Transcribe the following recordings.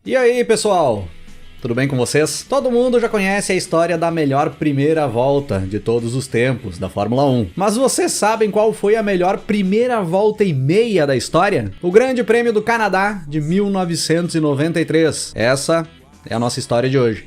E aí, pessoal? Tudo bem com vocês? Todo mundo já conhece a história da melhor primeira volta de todos os tempos da Fórmula 1. Mas vocês sabem qual foi a melhor primeira volta e meia da história? O Grande Prêmio do Canadá de 1993. Essa é a nossa história de hoje.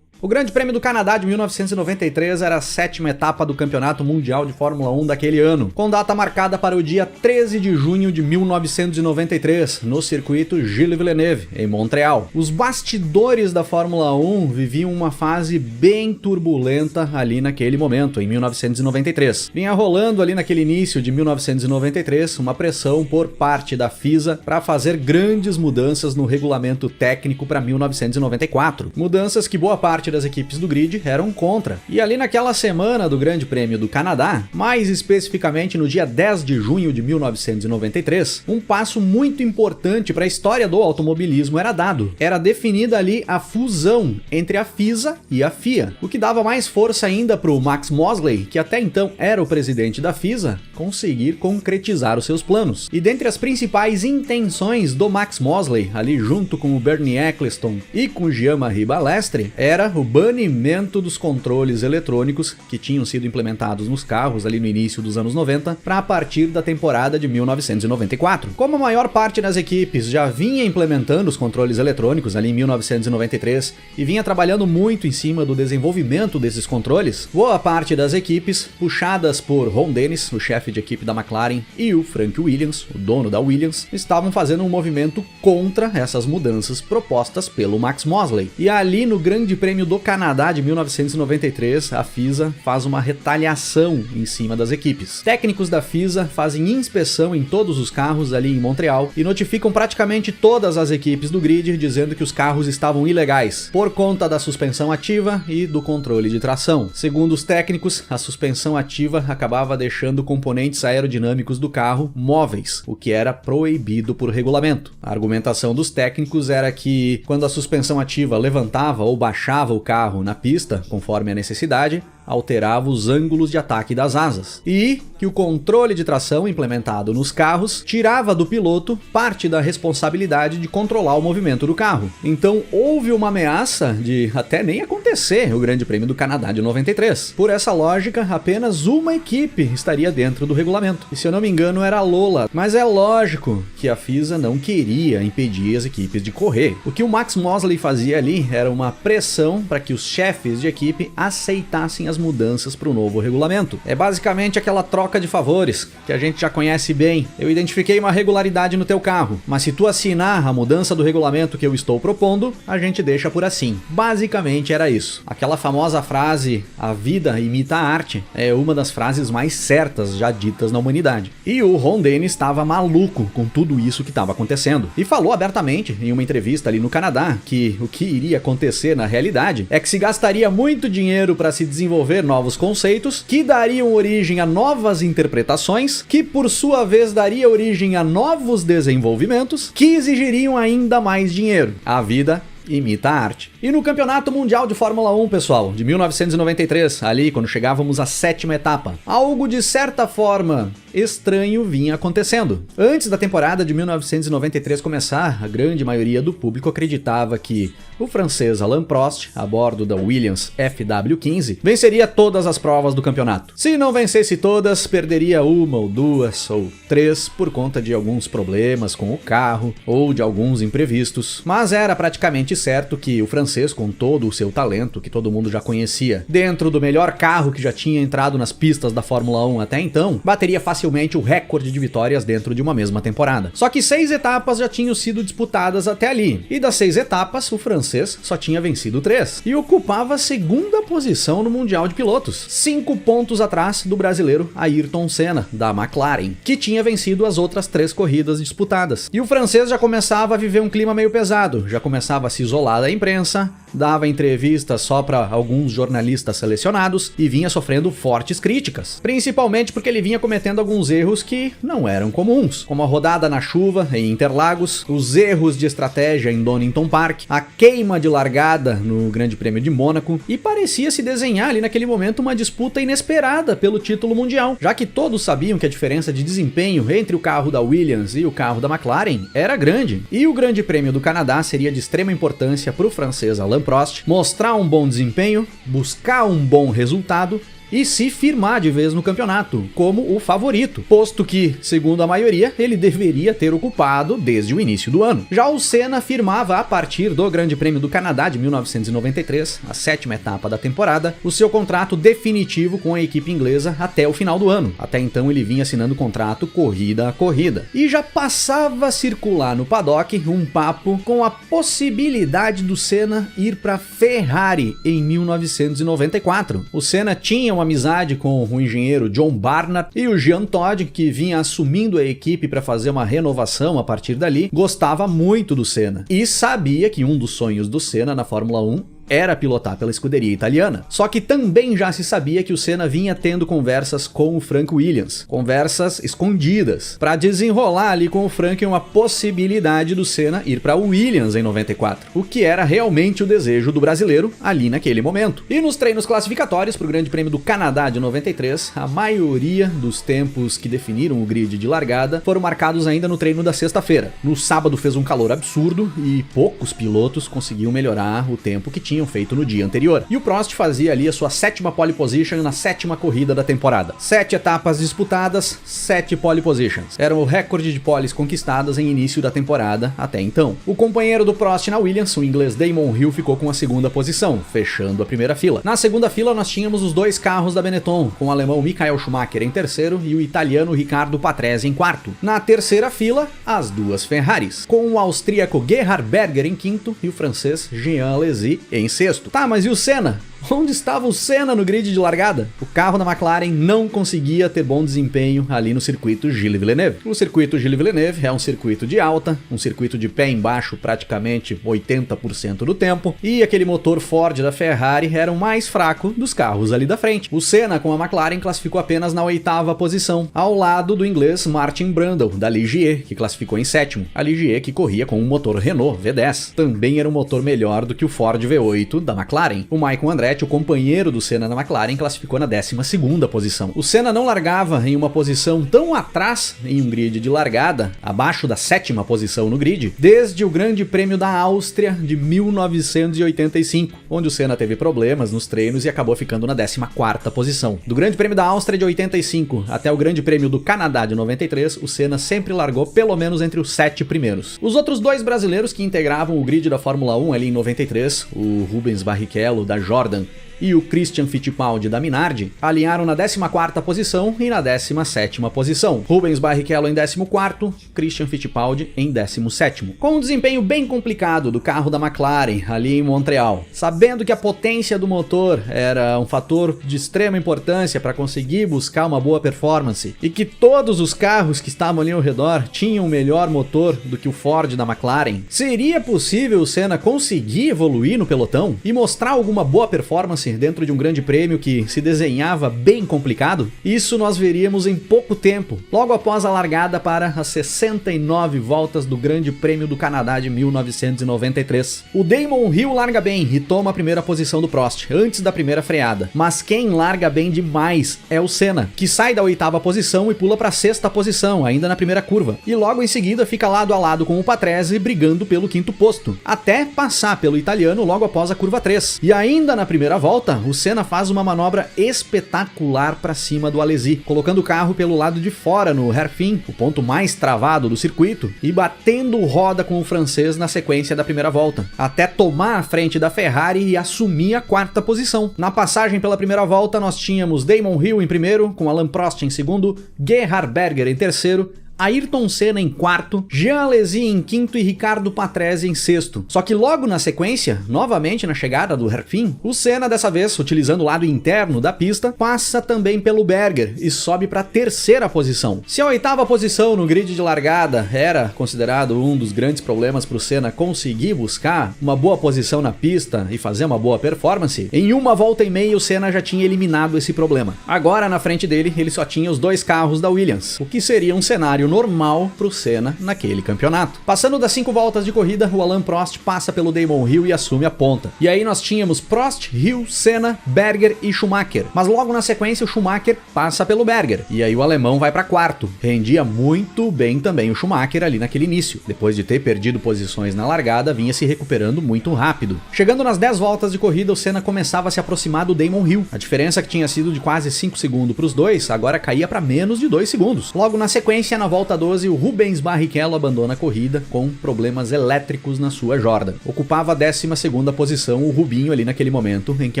O Grande Prêmio do Canadá de 1993 era a 7ª etapa do Campeonato Mundial de Fórmula 1 daquele ano, com data marcada para o dia 13 de junho de 1993, no circuito Gilles Villeneuve, em Montreal. Os bastidores da Fórmula 1 viviam uma fase bem turbulenta ali naquele momento, em 1993. Vinha rolando ali naquele início de 1993 uma pressão por parte da FISA para fazer grandes mudanças no regulamento técnico para 1994. Mudanças que boa parte das equipes do grid eram contra. E ali naquela semana do Grande Prêmio do Canadá, mais especificamente no dia 10 de junho de 1993, um passo muito importante para a história do automobilismo era dado. Era definida ali a fusão entre a FISA e a FIA, o que dava mais força ainda para o Max Mosley, que até então era o presidente da FISA, conseguir concretizar os seus planos. E dentre as principais intenções do Max Mosley, ali junto com o Bernie Ecclestone e com o Jean-Marie Balestre, era o banimento dos controles eletrônicos que tinham sido implementados nos carros ali no início dos anos 90 para a partir da temporada de 1994. Como a maior parte das equipes já vinha implementando os controles eletrônicos ali em 1993 e vinha trabalhando muito em cima do desenvolvimento desses controles, boa parte das equipes, puxadas por Ron Dennis, o chefe de equipe da McLaren, e o Frank Williams, o dono da Williams, estavam fazendo um movimento contra essas mudanças propostas pelo Max Mosley. E ali no Grande Prêmio do Canadá de 1993, a FISA faz uma retaliação em cima das equipes. Técnicos da FISA fazem inspeção em todos os carros ali em Montreal e notificam praticamente todas as equipes do grid dizendo que os carros estavam ilegais por conta da suspensão ativa e do controle de tração. Segundo os técnicos, a suspensão ativa acabava deixando componentes aerodinâmicos do carro móveis, o que era proibido por regulamento. A argumentação dos técnicos era que quando a suspensão ativa levantava ou baixava o carro na pista, conforme a necessidade, alterava os ângulos de ataque das asas, e que o controle de tração implementado nos carros tirava do piloto parte da responsabilidade de controlar o movimento do carro. Então houve uma ameaça de até nem acontecer o Grande Prêmio do Canadá de 93. Por essa lógica, apenas uma equipe estaria dentro do regulamento, e se eu não me engano era a Lola, mas é lógico que a FISA não queria impedir as equipes de correr. O que o Max Mosley fazia ali era uma pressão para que os chefes de equipe aceitassem as mudanças para o novo regulamento. É basicamente aquela troca de favores que a gente já conhece bem. Eu identifiquei uma regularidade no teu carro, mas se tu assinar a mudança do regulamento que eu estou propondo, a gente deixa por assim. Basicamente era isso. Aquela famosa frase, a vida imita a arte, é uma das frases mais certas já ditas na humanidade. E o Ron Dennis estava maluco com tudo isso que estava acontecendo e falou abertamente em uma entrevista ali no Canadá que o que iria acontecer na realidade é que se gastaria muito dinheiro para se desenvolver novos conceitos, que dariam origem a novas interpretações, que por sua vez daria origem a novos desenvolvimentos, que exigiriam ainda mais dinheiro. A vida imita a arte. E no Campeonato Mundial de Fórmula 1, pessoal, de 1993, ali quando chegávamos à 7ª etapa, algo de certa forma estranho vinha acontecendo. Antes da temporada de 1993 começar, a grande maioria do público acreditava que o francês Alain Prost, a bordo da Williams FW15, venceria todas as provas do campeonato. Se não vencesse todas, perderia uma ou duas ou três por conta de alguns problemas com o carro ou de alguns imprevistos, mas era praticamente certo que o francês, com todo o seu talento que todo mundo já conhecia, dentro do melhor carro que já tinha entrado nas pistas da Fórmula 1 até então, bateria facilmente o recorde de vitórias dentro de uma mesma temporada. Só que 6 etapas já tinham sido disputadas até ali, e das 6 etapas, o francês só tinha vencido 3, e ocupava a 2ª posição no Mundial de Pilotos, 5 pontos atrás do brasileiro Ayrton Senna, da McLaren, que tinha vencido as outras 3 corridas disputadas. E o francês já começava a viver um clima meio pesado, já começava a se isolar da imprensa, dava entrevista só para alguns jornalistas selecionados e vinha sofrendo fortes críticas, principalmente porque ele vinha cometendo alguns erros que não eram comuns, como a rodada na chuva em Interlagos, os erros de estratégia em Donington Park, a queima de largada no Grande Prêmio de Mônaco, e parecia se desenhar ali naquele momento uma disputa inesperada pelo título mundial, já que todos sabiam que a diferença de desempenho entre o carro da Williams e o carro da McLaren era grande, e o Grande Prêmio do Canadá seria de extrema importância para o francês Alain Prost mostrar um bom desempenho, buscar um bom resultado e se firmar de vez no campeonato, como o favorito, posto que, segundo a maioria, ele deveria ter ocupado desde o início do ano. Já o Senna firmava a partir do Grande Prêmio do Canadá de 1993, a 7ª etapa da temporada, o seu contrato definitivo com a equipe inglesa até o final do ano. Até então ele vinha assinando contrato corrida a corrida. E já passava a circular no paddock um papo com a possibilidade do Senna ir para Ferrari em 1994. O Senna tinha uma amizade com o engenheiro John Barnard, e o Jean Todt, que vinha assumindo a equipe para fazer uma renovação a partir dali, gostava muito do Senna e sabia que um dos sonhos do Senna na Fórmula 1 era pilotar pela escuderia italiana. Só que também já se sabia que o Senna vinha tendo conversas com o Frank Williams, conversas escondidas, para desenrolar ali com o Frank uma possibilidade do Senna ir para o Williams em 94, o que era realmente o desejo do brasileiro ali naquele momento. E nos treinos classificatórios para o Grande Prêmio do Canadá de 93, a maioria dos tempos que definiram o grid de largada foram marcados ainda no treino da sexta-feira. No sábado fez um calor absurdo e poucos pilotos conseguiam melhorar o tempo que tinham feito no dia anterior. E o Prost fazia ali a sua 7ª pole position na 7ª corrida da temporada. 7 etapas disputadas, 7 pole positions. Era o recorde de poles conquistadas em início da temporada até então. O companheiro do Prost na Williams, o inglês Damon Hill, ficou com a 2ª posição, fechando a primeira fila. Na segunda fila nós tínhamos os dois carros da Benetton, com o alemão Michael Schumacher em terceiro e o italiano Riccardo Patrese em quarto. Na terceira fila, as duas Ferraris, com o austríaco Gerhard Berger em quinto e o francês Jean Alesi em sexto. Tá, mas e o Senna? Onde estava o Senna no grid de largada? O carro da McLaren não conseguia ter bom desempenho ali no circuito Gilles Villeneuve. O circuito Gilles Villeneuve é um circuito de alta, um circuito de pé embaixo praticamente 80% do tempo, e aquele motor Ford da Ferrari era o mais fraco dos carros ali da frente. O Senna com a McLaren classificou apenas na 8ª posição, ao lado do inglês Martin Brundle, da Ligier, que classificou em 7º. A Ligier que corria com um motor Renault V10. Também era um motor melhor do que o Ford V8 da McLaren. O Michael Andretti, o companheiro do Senna na McLaren, classificou na 12ª posição. O Senna não largava em uma posição tão atrás em um grid de largada, abaixo da 7ª posição no grid, desde o Grande Prêmio da Áustria de 1985, onde o Senna teve problemas nos treinos e acabou ficando na 14ª posição. Do Grande Prêmio da Áustria de 85 até o Grande Prêmio do Canadá de 93, o Senna sempre largou pelo menos entre os 7 primeiros. Os outros dois brasileiros que integravam o grid da Fórmula 1 ali em 93, o Rubens Barrichello da Jordan e o Christian Fittipaldi da Minardi, alinharam na 14ª posição e na 17ª posição. Rubens Barrichello em 14º, Christian Fittipaldi em 17º. Com um desempenho bem complicado do carro da McLaren ali em Montreal, sabendo que a potência do motor era um fator de extrema importância para conseguir buscar uma boa performance e que todos os carros que estavam ali ao redor tinham um melhor motor do que o Ford da McLaren, seria possível o Senna conseguir evoluir no pelotão e mostrar alguma boa performance dentro de um grande prêmio que se desenhava bem complicado? Isso nós veríamos em pouco tempo, logo após a largada para as 69 voltas do Grande Prêmio do Canadá de 1993. O Damon Hill larga bem e toma a primeira posição do Prost, antes da primeira freada. Mas quem larga bem demais é o Senna, que sai da 8ª posição e pula para a 6ª posição, ainda na primeira curva. E logo em seguida fica lado a lado com o Patrese, brigando pelo 5º posto, até passar pelo italiano logo após a curva 3. E ainda na primeira volta, o Senna faz uma manobra espetacular para cima do Alesi, colocando o carro pelo lado de fora no hairpin, o ponto mais travado do circuito, e batendo roda com o francês na sequência da primeira volta, até tomar a frente da Ferrari e assumir a 4ª posição. Na passagem pela primeira volta nós tínhamos Damon Hill em primeiro, com Alain Prost em segundo, Gerhard Berger em terceiro, Ayrton Senna em quarto, Jean Alesi em quinto e Ricardo Patrese em sexto. Só que logo na sequência, novamente na chegada do hairpin, o Senna dessa vez, utilizando o lado interno da pista, passa também pelo Berger e sobe para a terceira posição. Se a oitava posição no grid de largada era considerado um dos grandes problemas para o Senna conseguir buscar uma boa posição na pista e fazer uma boa performance, em uma volta e meia o Senna já tinha eliminado esse problema. Agora na frente dele ele só tinha os dois carros da Williams, o que seria um cenário normal para o Senna naquele campeonato. Passando das 5 voltas de corrida, o Alain Prost passa pelo Damon Hill e assume a ponta. E aí nós tínhamos Prost, Hill, Senna, Berger e Schumacher. Mas logo na sequência o Schumacher passa pelo Berger. E aí o alemão vai para quarto. Rendia muito bem também o Schumacher ali naquele início. Depois de ter perdido posições na largada, vinha se recuperando muito rápido. Chegando nas 10 voltas de corrida, o Senna começava a se aproximar do Damon Hill. A diferença que tinha sido de quase 5 segundos para os dois, agora caía para menos de 2 segundos. Logo na sequência, na volta 12, o Rubens Barrichello abandona a corrida com problemas elétricos na sua Jordan. Ocupava a 12ª posição o Rubinho ali naquele momento em que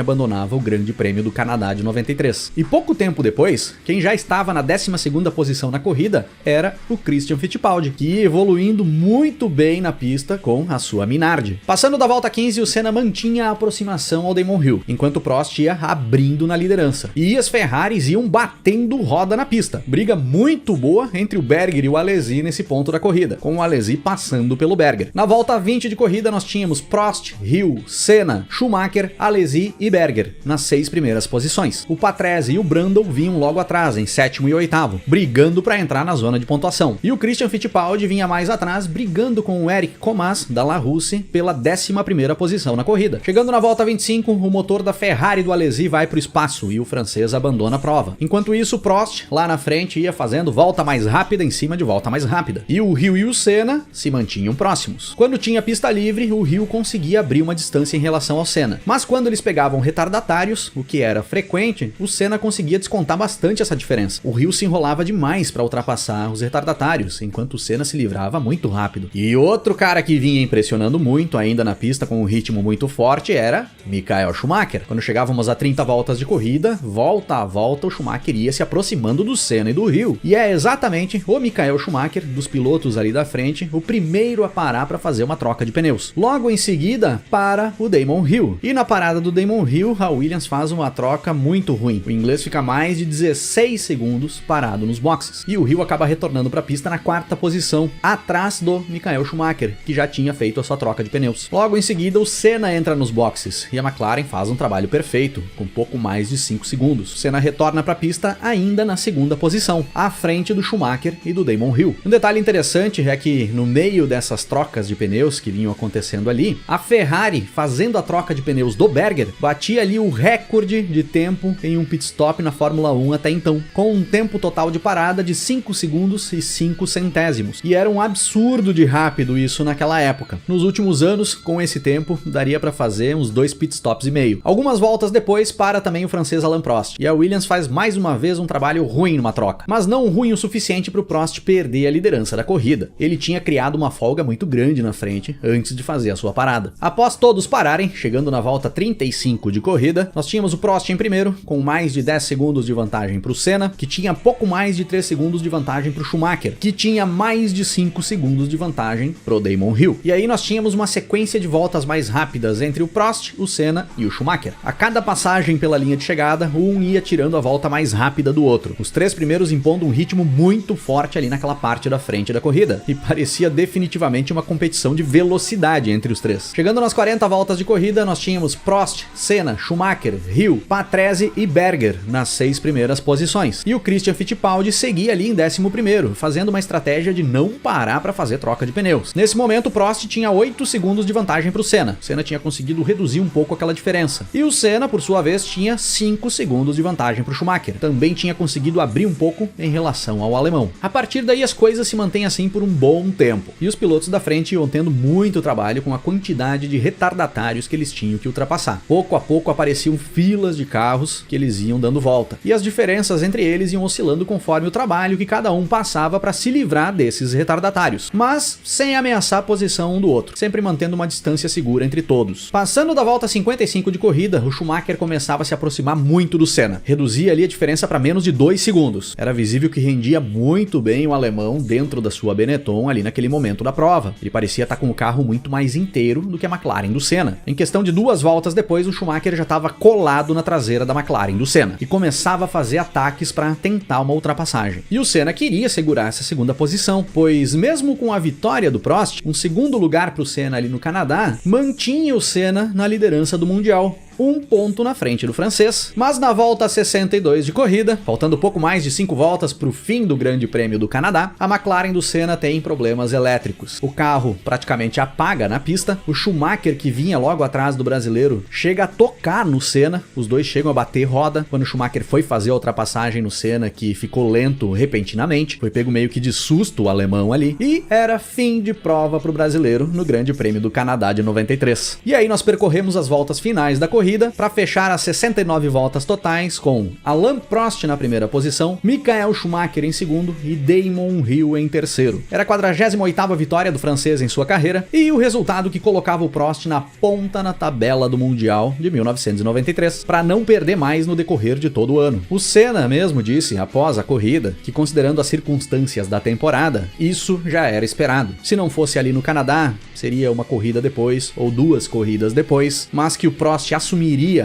abandonava o Grande Prêmio do Canadá de 93. E pouco tempo depois, quem já estava na 12ª posição na corrida era o Christian Fittipaldi, que ia evoluindo muito bem na pista com a sua Minardi. Passando da volta 15, o Senna mantinha a aproximação ao Damon Hill, enquanto o Prost ia abrindo na liderança. E as Ferraris iam batendo roda na pista. Briga muito boa entre o Berger e o Alesi nesse ponto da corrida, com o Alesi passando pelo Berger. Na volta 20 de corrida nós tínhamos Prost, Hill, Senna, Schumacher, Alesi e Berger nas 6 primeiras posições. O Patrese e o Brundle vinham logo atrás, em 7º e 8º, brigando para entrar na zona de pontuação. E o Christian Fittipaldi vinha mais atrás, brigando com o Eric Comas da La Russe pela 11ª posição na corrida. Chegando na volta 25, o motor da Ferrari do Alesi vai para o espaço e o francês abandona a prova. Enquanto isso, Prost lá na frente ia fazendo volta mais rápida em cima de volta mais rápida. E o Hill e o Senna se mantinham próximos. Quando tinha pista livre, o Hill conseguia abrir uma distância em relação ao Senna. Mas quando eles pegavam retardatários, o que era frequente, o Senna conseguia descontar bastante essa diferença. O Hill se enrolava demais para ultrapassar os retardatários, enquanto o Senna se livrava muito rápido. E outro cara que vinha impressionando muito ainda na pista com um ritmo muito forte era Michael Schumacher. Quando chegávamos a 30 voltas de corrida, volta a volta o Schumacher ia se aproximando do Senna e do Hill. E é exatamente o Michael Schumacher, dos pilotos ali da frente, o primeiro a parar para fazer uma troca de pneus. Logo em seguida, para o Damon Hill. E na parada do Damon Hill, a Williams faz uma troca muito ruim. O inglês fica mais de 16 segundos parado nos boxes. E o Hill acaba retornando para a pista na 4ª posição, atrás do Michael Schumacher, que já tinha feito a sua troca de pneus. Logo em seguida, o Senna entra nos boxes e a McLaren faz um trabalho perfeito, com pouco mais de 5 segundos. O Senna retorna para a pista ainda na 2ª posição, à frente do Schumacher e do Damon Hill. Um detalhe interessante é que no meio dessas trocas de pneus que vinham acontecendo ali, a Ferrari, fazendo a troca de pneus do Berger, batia ali o recorde de tempo em um pit stop na Fórmula 1 até então, com um tempo total de parada de 5 segundos e 5 centésimos. E era um absurdo de rápido isso naquela época. Nos últimos anos, com esse tempo, daria para fazer uns 2 pit stops e meio. Algumas voltas depois, para também o francês Alain Prost. E a Williams faz mais uma vez um trabalho ruim numa troca, mas não ruim o suficiente para o Prost perder a liderança da corrida. Ele tinha criado uma folga muito grande na frente antes de fazer a sua parada. Após todos pararem, chegando na volta 35 de corrida, nós tínhamos o Prost em primeiro, com mais de 10 segundos de vantagem para o Senna, que tinha pouco mais de 3 segundos de vantagem para o Schumacher, que tinha mais de 5 segundos de vantagem para o Damon Hill. E aí nós tínhamos uma sequência de voltas mais rápidas entre o Prost, o Senna e o Schumacher. A cada passagem pela linha de chegada, um ia tirando a volta mais rápida do outro. Os 3 primeiros impondo um ritmo muito forte ali naquela parte da frente da corrida, e parecia definitivamente uma competição de velocidade entre os 3. Chegando nas 40 voltas de corrida, nós tínhamos Prost, Senna, Schumacher, Hill, Patrese e Berger nas 6 primeiras posições. E o Christian Fittipaldi seguia ali em 11º, fazendo uma estratégia de não parar para fazer troca de pneus. Nesse momento, o Prost tinha 8 segundos de vantagem para o Senna. O Senna tinha conseguido reduzir um pouco aquela diferença. E o Senna, por sua vez, tinha 5 segundos de vantagem para o Schumacher. Também tinha conseguido abrir um pouco em relação ao alemão. A partir daí, as coisas se mantêm assim por um bom tempo. E os pilotos da frente iam tendo muito trabalho com a quantidade de retardatários que eles tinham que ultrapassar. Pouco a pouco apareciam filas de carros que eles iam dando volta. E as diferenças entre eles iam oscilando conforme o trabalho que cada um passava para se livrar desses retardatários. Mas sem ameaçar a posição um do outro, sempre mantendo uma distância segura entre todos. Passando da volta 55 de corrida, o Schumacher começava a se aproximar muito do Senna. Reduzia ali a diferença para menos de 2 segundos. Era visível que rendia muito bem bem o alemão dentro da sua Benetton ali naquele momento da prova. Ele parecia estar com o carro muito mais inteiro do que a McLaren do Senna. Em questão de 2 voltas depois, o Schumacher já estava colado na traseira da McLaren do Senna e começava a fazer ataques para tentar uma ultrapassagem. E o Senna queria segurar essa segunda posição, pois mesmo com a vitória do Prost, um segundo lugar para o Senna ali no Canadá, mantinha o Senna na liderança do Mundial. 1 ponto na frente do francês, mas na volta 62 de corrida, faltando pouco mais de 5 voltas para o fim do Grande Prêmio do Canadá, a McLaren do Senna tem problemas elétricos. O carro praticamente apaga na pista, o Schumacher, que vinha logo atrás do brasileiro, chega a tocar no Senna, os dois chegam a bater roda, quando o Schumacher foi fazer a ultrapassagem no Senna, que ficou lento repentinamente, foi pego meio que de susto o alemão ali, e era fim de prova para o brasileiro no Grande Prêmio do Canadá de 93. E aí nós percorremos as voltas finais da corrida, para fechar as 69 voltas totais com Alain Prost na primeira posição, Michael Schumacher em segundo e Damon Hill em terceiro. Era a 48ª vitória do francês em sua carreira e o resultado que colocava o Prost na ponta na tabela do Mundial de 1993, para não perder mais no decorrer de todo o ano. O Senna mesmo disse após a corrida que, considerando as circunstâncias da temporada, isso já era esperado. Se não fosse ali no Canadá, seria uma corrida depois ou 2 corridas depois, mas que o Prost assumiria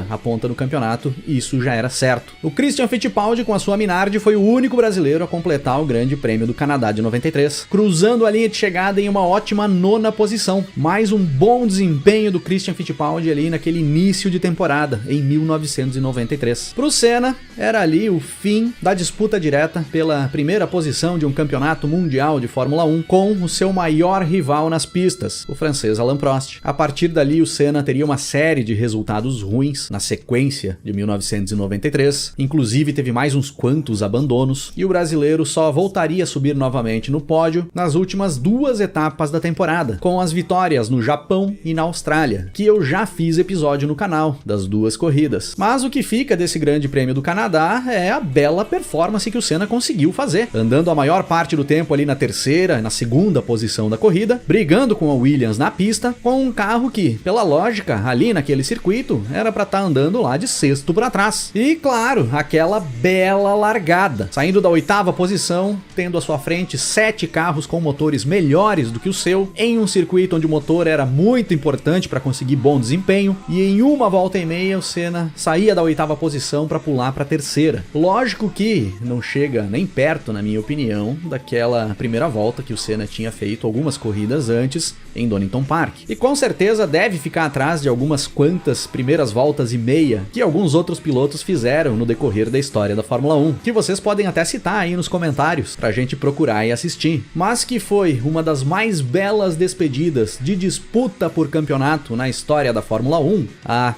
a ponta no campeonato, isso já era certo. O Christian Fittipaldi com a sua Minardi foi o único brasileiro a completar o Grande Prêmio do Canadá de 93, cruzando a linha de chegada em uma ótima 9ª posição. Mais um bom desempenho do Christian Fittipaldi ali naquele início de temporada, em 1993. Para o Senna, era ali o fim da disputa direta pela primeira posição de um campeonato mundial de Fórmula 1 com o seu maior rival nas pistas, o francês Alain Prost. A partir dali, o Senna teria uma série de resultados ruins na sequência de 1993, inclusive teve mais uns quantos abandonos, e o brasileiro só voltaria a subir novamente no pódio nas últimas 2 etapas da temporada, com as vitórias no Japão e na Austrália, que eu já fiz episódio no canal das 2 corridas. Mas o que fica desse Grande Prêmio do Canadá é a bela performance que o Senna conseguiu fazer, andando a maior parte do tempo ali na terceira, na segunda posição da corrida, brigando com a Williams na pista, com um carro que, pela lógica, ali naquele circuito, era para estar andando lá de sexto para trás. E claro, aquela bela largada, saindo da 8ª posição, tendo à sua frente 7 carros com motores melhores do que o seu, em um circuito onde o motor era muito importante para conseguir bom desempenho, e em 1 volta e meia o Senna saía da 8ª posição para pular para a terceira. Lógico que não chega nem perto, na minha opinião, daquela primeira volta que o Senna tinha feito algumas corridas antes em Donington Park, e com certeza deve ficar atrás de algumas quantas primeiras voltas e meia que alguns outros pilotos fizeram no decorrer da história da Fórmula 1, que vocês podem até citar aí nos comentários pra gente procurar e assistir, mas que foi uma das mais belas despedidas de disputa por campeonato na história da Fórmula 1. Ah,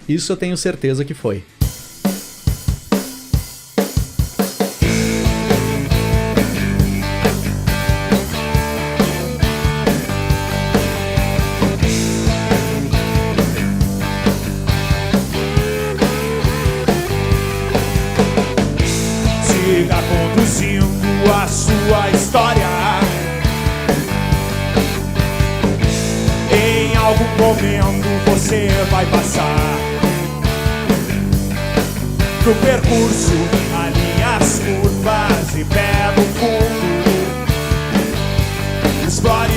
isso eu tenho certeza que foi. Siga conduzindo a sua história. Em algum momento você vai passar pro percurso, alinha as curvas e pé no fundo. Explore